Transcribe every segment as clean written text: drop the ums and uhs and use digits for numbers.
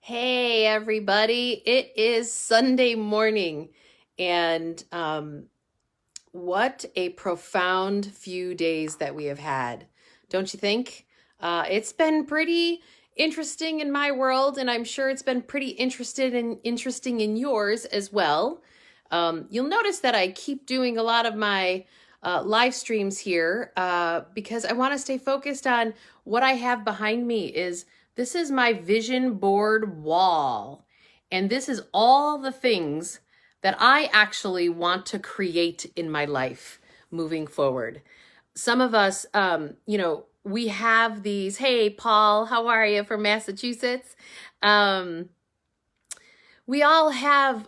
Hey everybody, it is Sunday morning and what a profound few days that we have had, don't you think? It's been pretty interesting in my world, and I'm sure it's been pretty interesting in yours as well. You'll notice that I keep doing a lot of my live streams here because I want to stay focused on what I have behind me. This is my vision board wall, and this is all the things that I actually want to create in my life moving forward. Some of us, we have these, hey, Paul, how are you, from Massachusetts? We all have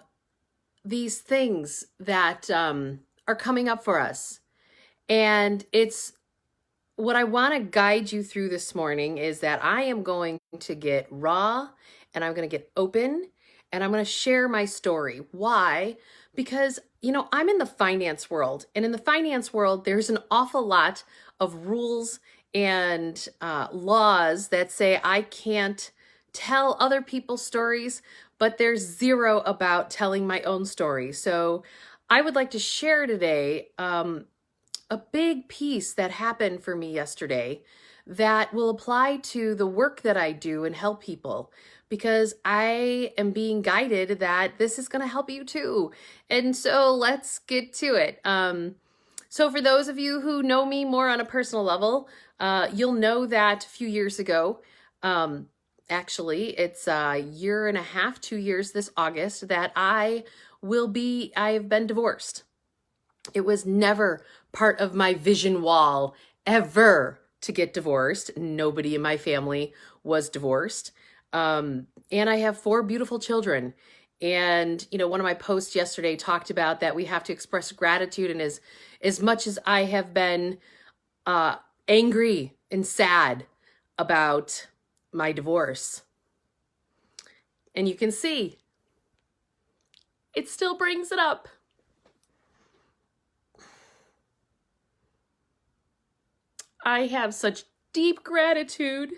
these things that are coming up for us. And it's what I want to guide you through this morning is that I am going to get raw and I'm going to get open and I'm going to share my story. Why? Because, I'm in the finance world, and in the finance world, there's an awful lot of rules and laws that say I can't tell other people's stories, but there's zero about telling my own story. So I would like to share today a big piece that happened for me yesterday that will apply to the work that I do and help people, because I am being guided that this is going to help you too. And so let's get to it. So for those of you who know me more on a personal level, you'll know that a few years ago, actually it's a year and a half, 2 years this August, that I've been divorced. It was never part of my vision wall ever to get divorced. Nobody in my family was divorced. And I have 4 beautiful children. And, one of my posts yesterday talked about that we have to express gratitude. And as much as I have been angry and sad about my divorce, and you can see, it still brings it up. I have such deep gratitude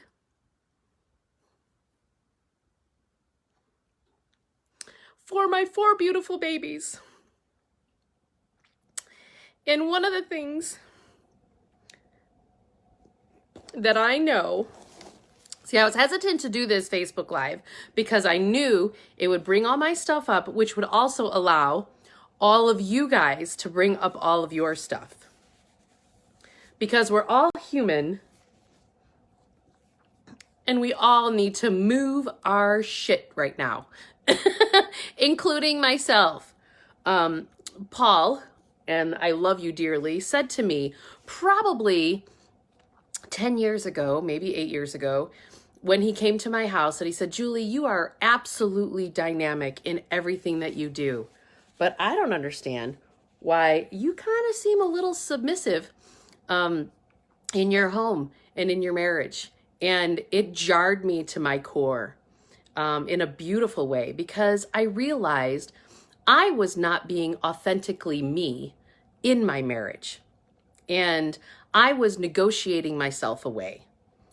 for my 4 beautiful babies. And one of the things that I know, I was hesitant to do this Facebook Live because I knew it would bring all my stuff up, which would also allow all of you guys to bring up all of your stuff. Because we're all human and we all need to move our shit right now, including myself. Paul, and I love you dearly, said to me probably 10 years ago, maybe 8 years ago, when he came to my house, and he said, Julie, you are absolutely dynamic in everything that you do, but I don't understand why you kind of seem a little submissive in your home and in your marriage. And it jarred me to my core in a beautiful way, because I realized I was not being authentically me in my marriage. And I was negotiating myself away.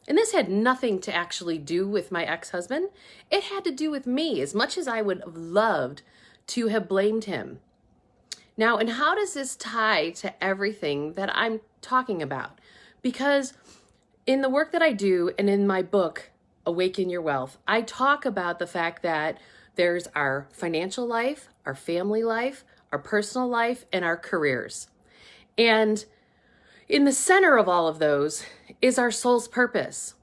And this had nothing to actually do with my ex-husband. It had to do with me, as much as I would have loved to have blamed him. Now, and how does this tie to everything that I'm talking about? Because in the work that I do and in my book, Awaken Your Wealth, I talk about the fact that there's our financial life, our family life, our personal life, and our careers. And in the center of all of those is our soul's purpose.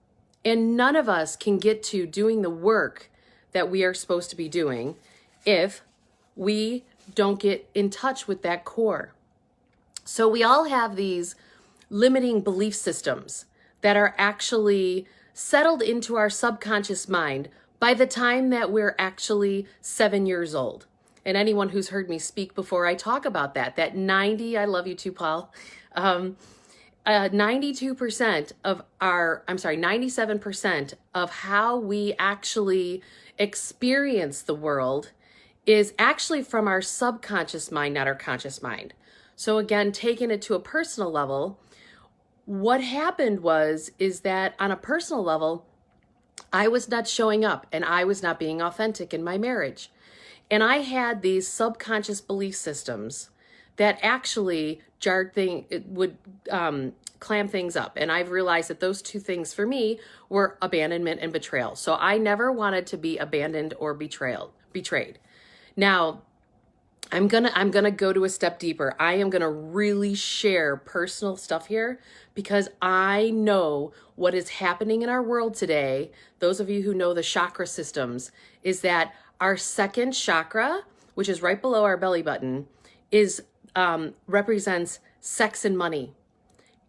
And none of us can get to doing the work that we are supposed to be doing if we don't get in touch with that core. So we all have these limiting belief systems that are actually settled into our subconscious mind by the time that we're actually 7 years old. And anyone who's heard me speak before, I talk about that I love you too, Paul. 97% of how we actually experience the world is actually from our subconscious mind, not our conscious mind. So again, taking it to a personal level, what happened is that on a personal level, I was not showing up and I was not being authentic in my marriage. And I had these subconscious belief systems that actually would clam things up. And I've realized that those two things for me were abandonment and betrayal. So I never wanted to be abandoned or betrayed. Now, I'm gonna go to a step deeper. I am gonna really share personal stuff here because I know what is happening in our world today. Those of you who know the chakra systems, is that our second chakra, which is right below our belly button, represents sex and money.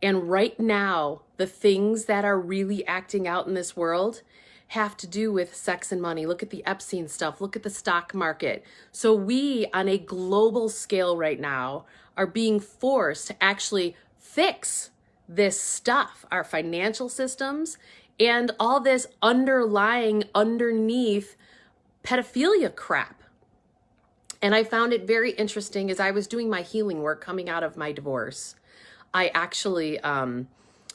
And right now, the things that are really acting out in this world have to do with sex and money. Look at the Epstein stuff. Look at the stock market. So we, on a global scale right now, are being forced to actually fix this stuff, our financial systems, and all this underneath pedophilia crap. And I found it very interesting as I was doing my healing work coming out of my divorce. I actually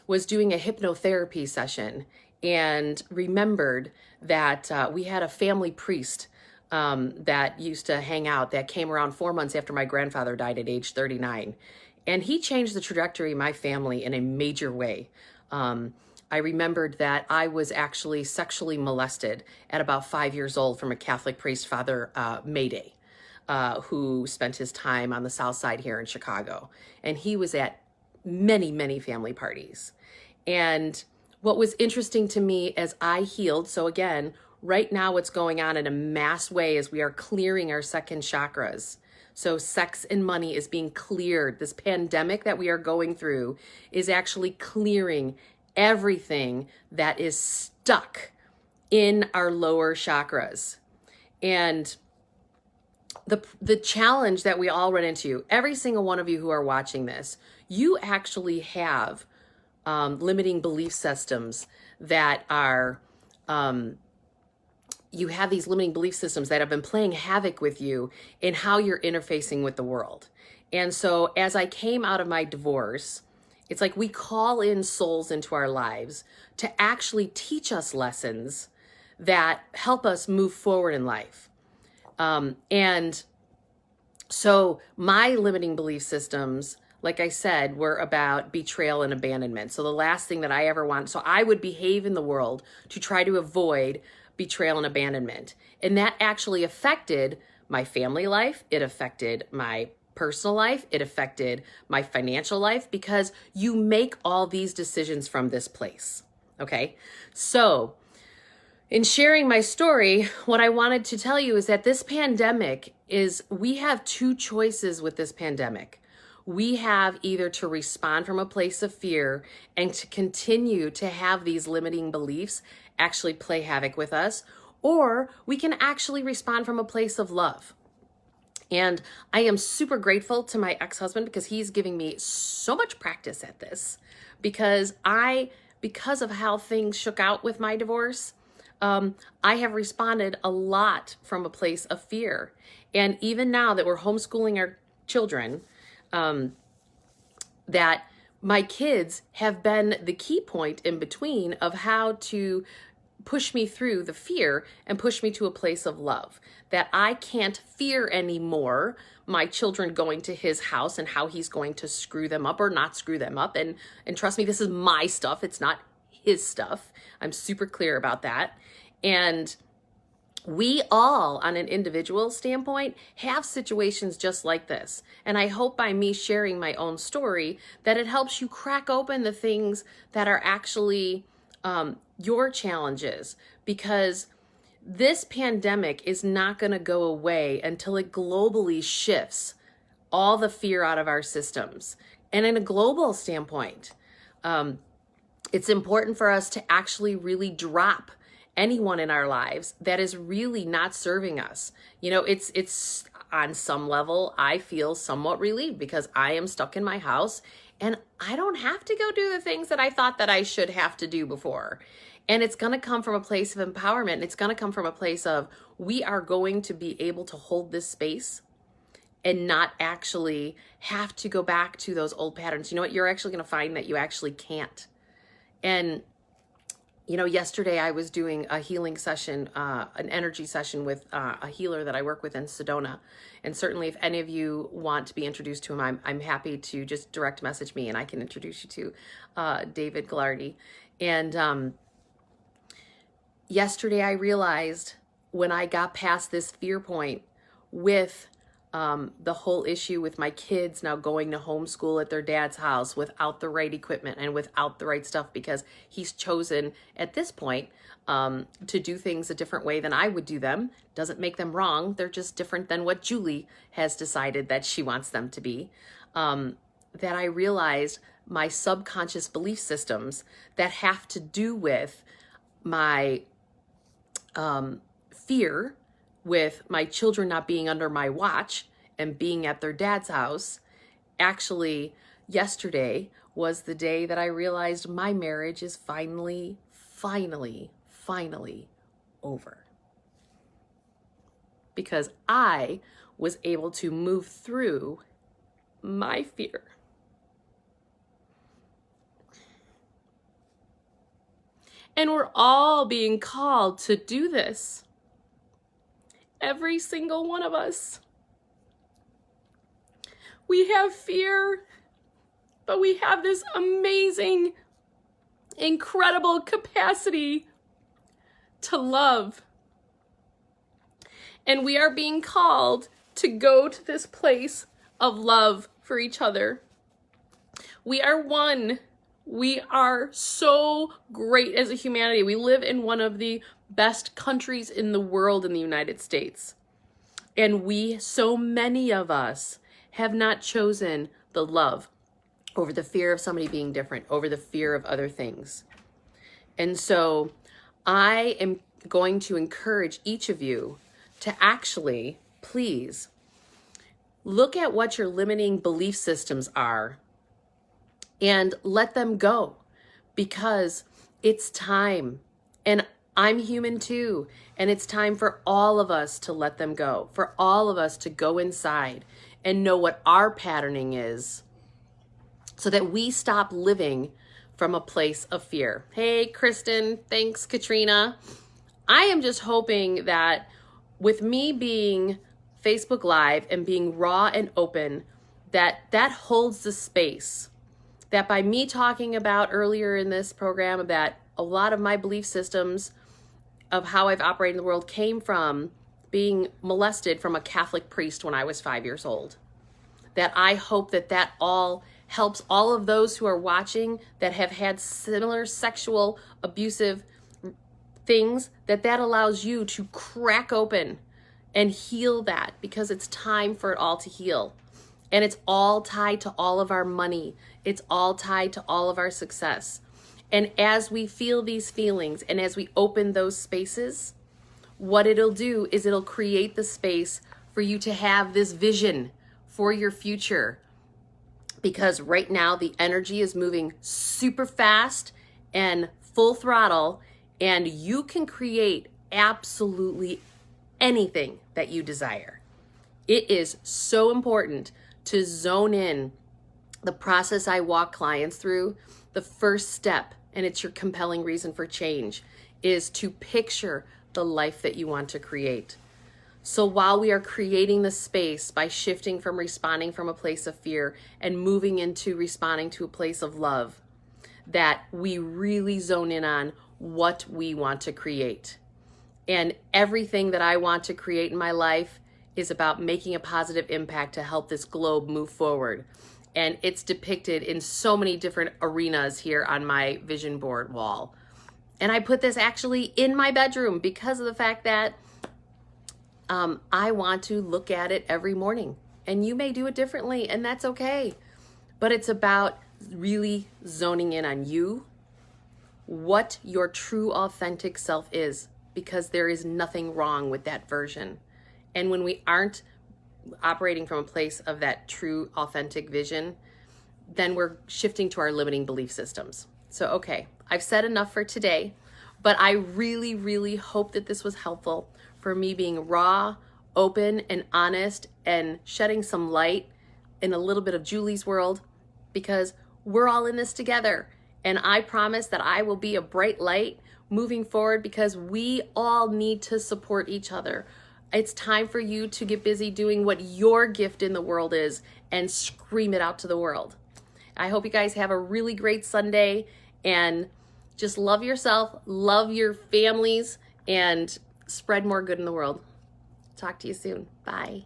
was doing a hypnotherapy session and remembered that we had a family priest that used to hang out that came around 4 months after my grandfather died at age 39. And he changed the trajectory of my family in a major way. I remembered that I was actually sexually molested at about 5 years old from a Catholic priest, Father 𝐾𝐻, who spent his time on the South Side here in Chicago. And he was at many, many family parties. And what was interesting to me as I healed, so again, right now what's going on in a mass way is we are clearing our second chakras. So sex and money is being cleared. This pandemic that we are going through is actually clearing everything that is stuck in our lower chakras. And the challenge that we all run into, every single one of you who are watching this, you actually have limiting belief systems that are, you have these limiting belief systems that have been playing havoc with you in how you're interfacing with the world. And so as I came out of my divorce, it's like we call in souls into our lives to actually teach us lessons that help us move forward in life. And so my limiting belief systems, like I said, were about betrayal and abandonment. So the last thing that I ever want, so I would behave in the world to try to avoid betrayal and abandonment. And that actually affected my family life. It affected my personal life. It affected my financial life because you make all these decisions from this place. Okay. So in sharing my story, what I wanted to tell you is that this pandemic we have two choices with this pandemic. We have either to respond from a place of fear and to continue to have these limiting beliefs actually play havoc with us, or we can actually respond from a place of love. And I am super grateful to my ex-husband because he's giving me so much practice at this because of how things shook out with my divorce, I have responded a lot from a place of fear. And even now that we're homeschooling our children, that my kids have been the key point in between of how to push me through the fear and push me to a place of love, that I can't fear anymore my children going to his house and how he's going to screw them up or not screw them up. And trust me, this is my stuff. It's not his stuff. I'm super clear about that. And we all, on an individual standpoint, have situations just like this. And I hope by me sharing my own story that it helps you crack open the things that are actually your challenges, because this pandemic is not going to go away until it globally shifts all the fear out of our systems. And in a global standpoint, it's important for us to actually really drop anyone in our lives that is really not serving us. You know, it's on some level, I feel somewhat relieved because I am stuck in my house and I don't have to go do the things that I thought that I should have to do before. And it's going to come from a place of empowerment. And it's going to come from a place of, we are going to be able to hold this space and not actually have to go back to those old patterns. You know what? You're actually going to find that you actually can't. And Yesterday I was doing a healing session, an energy session with a healer that I work with in Sedona. And certainly if any of you want to be introduced to him, I'm happy to just direct message me and I can introduce you to 𝙁And yesterday I realized when I got past this fear point with the whole issue with my kids now going to homeschool at their dad's house without the right equipment and without the right stuff, because he's chosen at this point to do things a different way than I would do them. Doesn't make them wrong. They're just different than what Julie has decided that she wants them to be. That I realized my subconscious belief systems that have to do with my fear with my children not being under my watch and being at their dad's house. Actually, yesterday was the day that I realized my marriage is finally over. Because I was able to move through my fear. And we're all being called to do this. Every single one of us. We have fear, but we have this amazing, incredible capacity to love. And we are being called to go to this place of love for each other. We are one. We are so great as a humanity. We live in one of the best countries in the world in the United States. And so many of us have not chosen the love over the fear of somebody being different, over the fear of other things. And so I am going to encourage each of you to actually, please, look at what your limiting belief systems are and let them go, because it's time. And I'm human too. And it's time for all of us to let them go, for all of us to go inside and know what our patterning is, so that we stop living from a place of fear. Hey, Kristen, thanks, Katrina. I am just hoping that with me being Facebook Live and being raw and open, that holds the space. That by me talking about earlier in this program about a lot of my belief systems of how I've operated in the world came from being molested from a Catholic priest when I was 5 years old. That I hope that all helps all of those who are watching that have had similar sexual abusive things, that allows you to crack open and heal that, because it's time for it all to heal. And it's all tied to all of our money. It's all tied to all of our success. And as we feel these feelings and as we open those spaces, what it'll do is it'll create the space for you to have this vision for your future. Because right now the energy is moving super fast and full throttle, and you can create absolutely anything that you desire. It is so important to zone in. The process I walk clients through, the first step, and it's your compelling reason for change, is to picture the life that you want to create. So while we are creating the space by shifting from responding from a place of fear and moving into responding to a place of love, that we really zone in on what we want to create. And everything that I want to create in my life is about making a positive impact to help this globe move forward. And it's depicted in so many different arenas here on my vision board wall. And I put this actually in my bedroom because of the fact that I want to look at it every morning. And you may do it differently, and that's okay. But it's about really zoning in on you, what your true authentic self is, because there is nothing wrong with that version. And when we aren't operating from a place of that true authentic vision, then we're shifting to our limiting belief systems. So, okay, I've said enough for today, but I really, really hope that this was helpful for me being raw, open, and honest, and shedding some light in a little bit of Julie's world, because we're all in this together. And I promise that I will be a bright light moving forward because we all need to support each other. It's time for you to get busy doing what your gift in the world is and scream it out to the world. I hope you guys have a really great Sunday and just love yourself, love your families, and spread more good in the world. Talk to you soon. Bye.